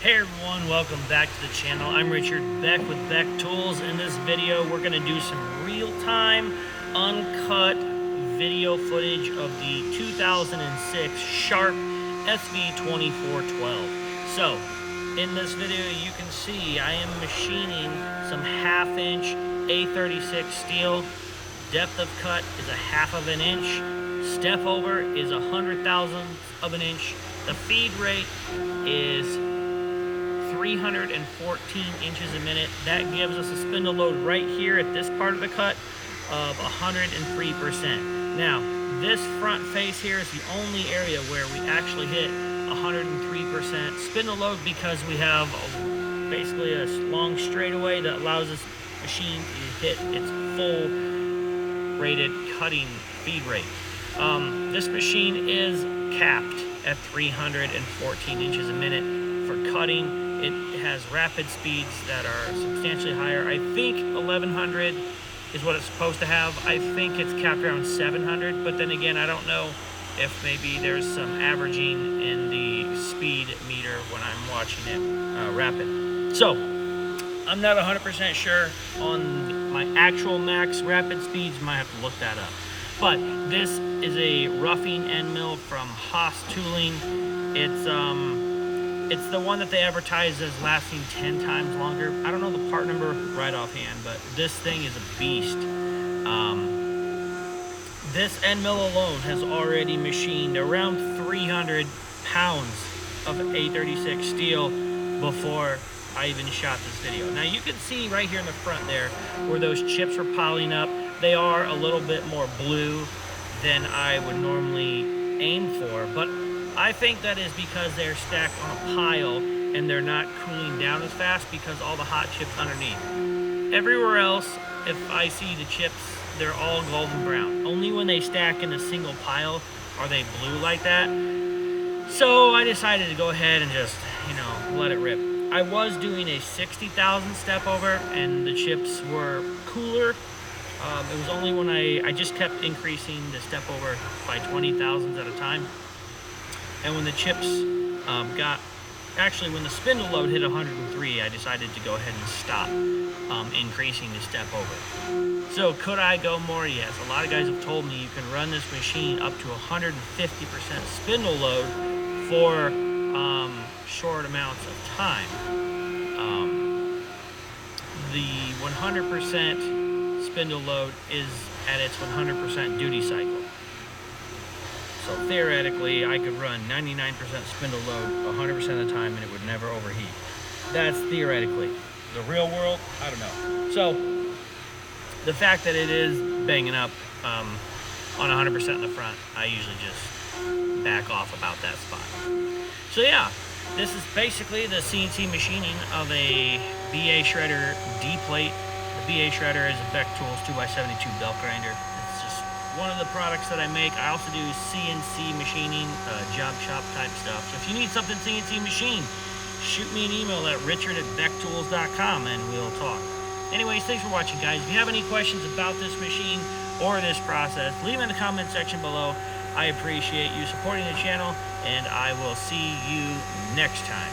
Hey everyone, welcome back to the channel. I'm Richard Beck with Beck Tools. In this video, we're going to do some real-time, uncut video footage of the 2006 Sharp SV-2412. So, in this video, you can see I am machining some half-inch A36 steel. Depth of cut is 1/2 inch. Step over is 100,000th of an inch. The feed rate is 314 inches a minute. That gives us a spindle load right here at this part of the cut of 103%. Now, this front face here is the only area where we actually hit 103% spindle load because we have basically a long straightaway that allows this machine to hit its full rated cutting feed rate. This machine is capped at 314 inches a minute for cutting. It has rapid speeds that are substantially higher. I think 1100 is what it's supposed to have. I think it's capped around 700, but then again, I don't know if maybe there's some averaging in the speed meter when I'm watching it rapid. So, I'm not 100% sure on my actual max rapid speeds. Might have to look that up. But this is a roughing Endmill from Haas tooling. It's the one that they advertise as lasting 10 times longer. I don't know the part number right offhand, but this thing is a beast. This Endmill alone has already machined around 300 pounds of A36 steel before I even shot this video. Now you can see right here in the front there where those chips are piling up. They are a little bit more blue than I would normally aim for, but I think that is because they're stacked on a pile and they're not cooling down as fast because all the hot chips underneath. Everywhere else, if I see the chips, they're all golden brown. Only when they stack in a single pile are they blue like that. So I decided to go ahead and just, let it rip. I was doing a 60,000 step over and the chips were cooler. It was only when I just kept increasing the step over by 20,000s at a time. And when the chips when the spindle load hit 103, I decided to go ahead and stop increasing the step over. So could I go more? Yes. A lot of guys have told me you can run this machine up to 150% spindle load for short amounts of time. The 100% spindle load is at its 100% duty cycle. So theoretically, I could run 99% spindle load 100% of the time and it would never overheat. That's theoretically. The real world, I don't know. So the fact that it is banging up on 100% in the front, I usually just back off about that spot. So yeah, this is basically the CNC machining of a BA shredder D-plate. The BA shredder is a Beck Tools 2x72 belt grinder. One of the products that I make. I also do CNC machining, job shop type stuff. So if you need something CNC machined, shoot me an email at richard@becktools.com and we'll talk. Anyways, thanks for watching, guys. If you have any questions about this machine or this process, leave them in the comment section below. I appreciate you supporting the channel, and I will see you next time.